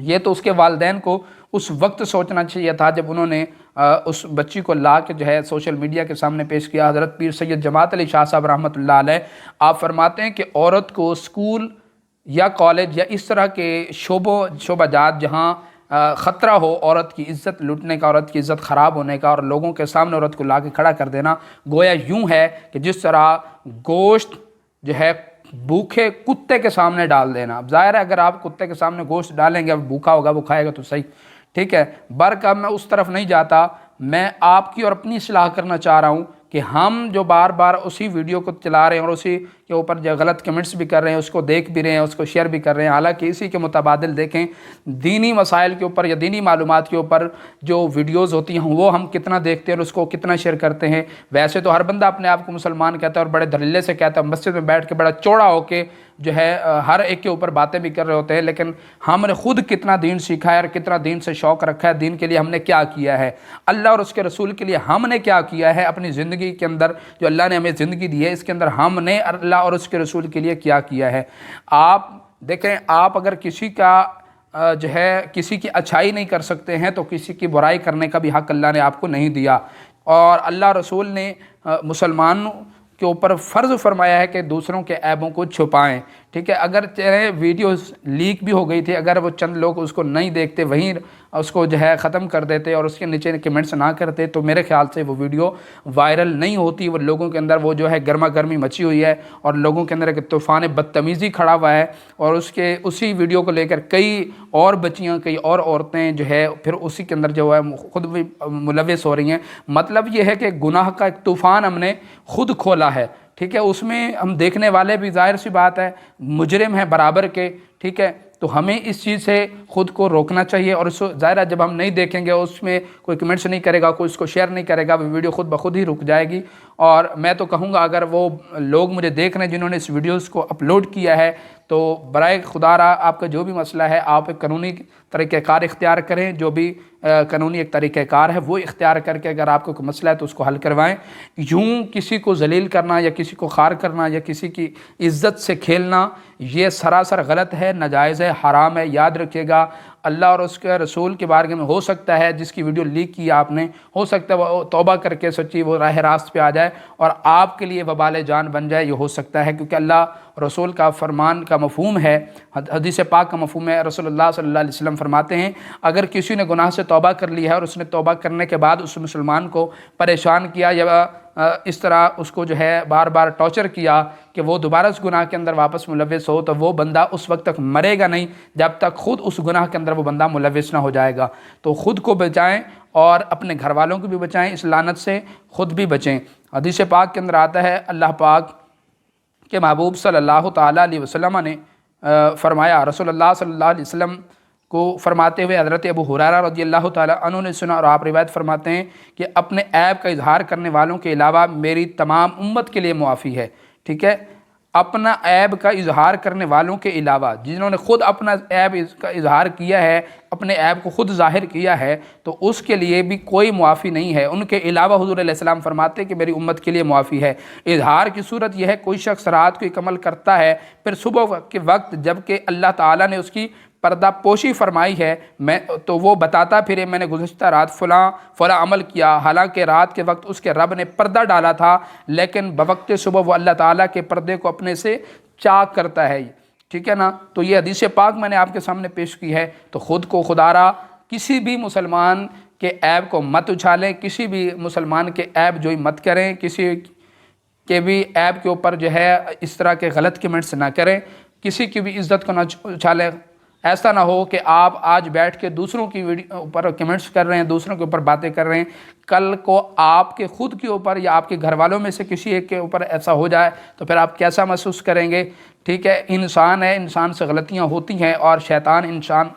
یہ تو اس کے والدین کو اس وقت سوچنا چاہیے تھا جب انہوں نے اس بچی کو لا کے جو ہے سوشل میڈیا کے سامنے پیش کیا۔ حضرت پیر سید جماعت علی شاہ صاحب رحمۃ اللہ علیہ آپ فرماتے ہیں کہ عورت کو اسکول یا کالج یا اس طرح کے شعبہ جات جہاں خطرہ ہو عورت کی عزت لٹنے کا، عورت کی عزت خراب ہونے کا، اور لوگوں کے سامنے عورت کو لا کے کھڑا کر دینا گویا یوں ہے کہ جس طرح گوشت جو ہے بھوکے کتے کے سامنے ڈال دینا۔ اب ظاہر ہے اگر آپ کتے کے سامنے گوشت ڈالیں گے، اب بھوکا ہوگا وہ کھائے گا تو صحیح، ٹھیک ہے۔ برکہ میں اس طرف نہیں جاتا، میں آپ کی اور اپنی اصلاح کرنا چاہ رہا ہوں کہ ہم جو بار بار اسی ویڈیو کو چلا رہے ہیں اور اسی کے اوپر جو غلط کمنٹس بھی کر رہے ہیں، اس کو دیکھ بھی رہے ہیں، اس کو شیئر بھی کر رہے ہیں، حالانکہ اسی کے متبادل دیکھیں دینی مسائل کے اوپر یا دینی معلومات کے اوپر جو ویڈیوز ہوتی ہیں وہ ہم کتنا دیکھتے ہیں اور اس کو کتنا شیئر کرتے ہیں۔ ویسے تو ہر بندہ اپنے آپ کو مسلمان کہتا ہے اور بڑے دھڑلے سے کہتا ہے، مسجد میں بیٹھ کے بڑا چوڑا ہو کے جو ہے ہر ایک کے اوپر باتیں بھی کر رہے ہوتے ہیں، لیکن ہم نے خود کتنا دین سیکھا ہے اور کتنا دین سے شوق رکھا ہے، دین کے لیے ہم نے کیا کیا ہے، اللہ اور اس کے رسول کے لیے ہم نے کیا کیا ہے اپنی زندگی کے اندر، جو اللہ نے ہمیں زندگی دی ہے اس کے اندر ہم نے اللہ اور اس کے رسول کے لیے کیا کیا ہے۔ آپ دیکھیں، آپ اگر کسی کا جو ہے کسی کی اچھائی نہیں کر سکتے ہیں تو کسی کی برائی کرنے کا بھی حق اللہ نے آپ کو نہیں دیا، اور اللہ رسول نے مسلمانوں کے اوپر فرض فرمایا ہے کہ دوسروں کے عیبوں کو چھپائیں، ٹھیک ہے۔ اگر ویڈیوز لیک بھی ہو گئی تھی، اگر وہ چند لوگ اس کو نہیں دیکھتے وہیں اس کو جو ہے ختم کر دیتے اور اس کے نیچے کمنٹس نہ کرتے تو میرے خیال سے وہ ویڈیو وائرل نہیں ہوتی، وہ لوگوں کے اندر وہ جو ہے گرما گرمی مچی ہوئی ہے اور لوگوں کے اندر ایک طوفان بدتمیزی کھڑا ہوا ہے، اور اسی ویڈیو کو لے کر کئی اور بچیاں، کئی اور عورتیں جو ہے پھر اسی کے اندر جو ہے خود بھی ملوث ہو رہی ہیں۔ مطلب یہ ہے کہ گناہ کا ایک طوفان ہم نے خود کھولا ہے، ٹھیک ہے۔ اس میں ہم دیکھنے والے بھی ظاہر سی بات ہے مجرم ہیں برابر کے، ٹھیک ہے۔ تو ہمیں اس چیز سے خود کو روکنا چاہیے، اور اس ظاہر ہے جب ہم نہیں دیکھیں گے، اس میں کوئی کمنٹس نہیں کرے گا، کوئی اس کو شیئر نہیں کرے گا، وہ ویڈیو خود بخود ہی رک جائے گی۔ اور میں تو کہوں گا اگر وہ لوگ مجھے دیکھ رہے ہیں جنہوں نے اس ویڈیوز کو اپلوڈ کیا ہے تو برائے خدا را آپ کا جو بھی مسئلہ ہے آپ ایک قانونی طریقہ کار اختیار کریں، جو بھی قانونی ایک طریقہ کار ہے وہ اختیار کر کے اگر آپ کو کوئی مسئلہ ہے تو اس کو حل کروائیں۔ یوں کسی کو ذلیل کرنا یا کسی کو خوار کرنا یا کسی کی عزت سے کھیلنا یہ سراسر غلط ہے، ناجائز ہے، حرام ہے۔ یاد رکھیے گا اللہ اور اس کے رسول کے بارے میں ہو سکتا ہے جس کی ویڈیو لیک کی آپ نے، ہو سکتا ہے وہ توبہ کر کے سچی وہ راہ راست پہ آ جائے اور آپ کے لیے وبال جان بن جائے، یہ ہو سکتا ہے، کیونکہ اللہ رسول کا فرمان کا مفہوم ہے، حدیث پاک کا مفہوم ہے۔ رسول اللہ صلی اللہ علیہ وسلم فرماتے ہیں اگر کسی نے گناہ سے توبہ کر لی ہے اور اس نے توبہ کرنے کے بعد اس مسلمان کو پریشان کیا یا اس طرح اس کو جو ہے بار بار ٹارچر کیا کہ وہ دوبارہ اس گناہ کے اندر واپس ملوث ہو، تو وہ بندہ اس وقت تک مرے گا نہیں جب تک خود اس گناہ کے اندر وہ بندہ ملوث نہ ہو جائے گا۔ تو خود کو بچائیں اور اپنے گھر والوں کو بھی بچائیں، اس لعنت سے خود بھی بچیں۔ حدیث پاک کے اندر آتا ہے اللہ پاک کے محبوب صلی اللہ تعالیٰ علیہ وسلم نے فرمایا، رسول اللہ صلی اللہ علیہ وسلم کو فرماتے ہوئے حضرت ابو ہریرہ رضی اللہ تعالیٰ عنہ نے سنا، اور آپ روایت فرماتے ہیں کہ اپنے عیب کا اظہار کرنے والوں کے علاوہ میری تمام امت کے لیے معافی ہے، ٹھیک ہے۔ اپنا عیب کا اظہار کرنے والوں کے علاوہ جنہوں نے خود اپنا عیب کا اظہار کیا ہے، اپنے عیب کو خود ظاہر کیا ہے، تو اس کے لیے بھی کوئی معافی نہیں ہے۔ ان کے علاوہ حضور علیہ السلام فرماتے کہ میری امت کے لیے معافی ہے۔ اظہار کی صورت یہ ہے کوئی شخص رات کو ایک عمل کرتا ہے، پھر صبح کے وقت جب کہ اللہ تعالیٰ نے اس کی پردہ پوشی فرمائی ہے تو وہ بتاتا پھرے میں نے گزشتہ رات فلاں عمل کیا، حالانکہ رات کے وقت اس کے رب نے پردہ ڈالا تھا، لیکن بوقت صبح وہ اللہ تعالیٰ کے پردے کو اپنے سے چاک کرتا ہے، ٹھیک ہے نا۔ تو یہ حدیث پاک میں نے آپ کے سامنے پیش کی ہے۔ تو خود کو خدارا کسی بھی مسلمان کے عیب کو مت اچھالیں، کسی بھی مسلمان کے عیب جوئی مت کریں، کسی کے بھی عیب کے اوپر جو ہے اس طرح کے غلط کمنٹس نہ کریں، کسی کی بھی عزت کو نہ اچھالیں۔ ایسا نہ ہو کہ آپ آج بیٹھ کے دوسروں کی ویڈیو اوپر کمنٹس کر رہے ہیں، دوسروں کے اوپر باتیں کر رہے ہیں، کل کو آپ کے خود کے اوپر یا آپ کے گھر والوں میں سے کسی ایک کے اوپر ایسا ہو جائے تو پھر آپ کیسا محسوس کریں گے، ٹھیک ہے۔ انسان ہے، انسان سے غلطیاں ہوتی ہیں، اور شیطان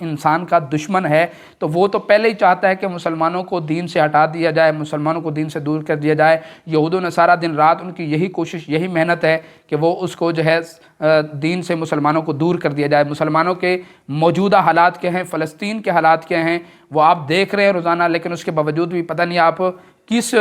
انسان کا دشمن ہے، تو وہ تو پہلے ہی چاہتا ہے کہ مسلمانوں کو دین سے ہٹا دیا جائے، مسلمانوں کو دین سے دور کر دیا جائے۔ یہود و نصارہ دن رات ان کی یہی کوشش، یہی محنت ہے کہ وہ اس کو جو ہے دین سے مسلمانوں کو دور کر دیا جائے۔ مسلمانوں کے موجودہ حالات کیا ہیں، فلسطین کے حالات کیا ہیں، وہ آپ دیکھ رہے ہیں روزانہ، لیکن اس کے باوجود بھی پتہ نہیں آپ کس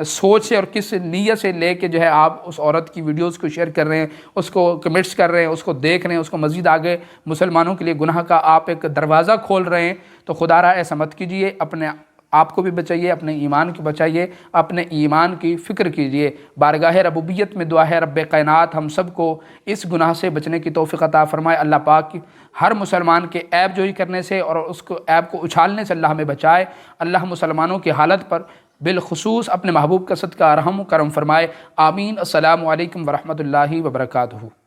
سوچ سے اور کس نیت سے لے کے جو ہے آپ اس عورت کی ویڈیوز کو شیئر کر رہے ہیں، اس کو کمنٹس کر رہے ہیں، اس کو دیکھ رہے ہیں، اس کو مزید آگے مسلمانوں کے لیے گناہ کا آپ ایک دروازہ کھول رہے ہیں، تو خدا را ایسا مت کیجیے، اپنے آپ کو بھی بچائیے، اپنے ایمان کو بچائیے، اپنے ایمان کی فکر کیجیے۔ بارگاہ ربوبیت میں دعا ہے رب کائنات ہم سب کو اس گناہ سے بچنے کی توفیق عطا فرمائے۔ اللہ پاک ہر مسلمان کے عیب جوئی کرنے سے اور اس کو عیب کو اچھالنے سے اللہ ہمیں بچائے۔ اللہ مسلمانوں کی حالت پر بالخصوص اپنے محبوب کا صدقہ رحم و کرم فرمائے۔ آمین۔ السلام علیکم ورحمۃ اللہ وبرکاتہ۔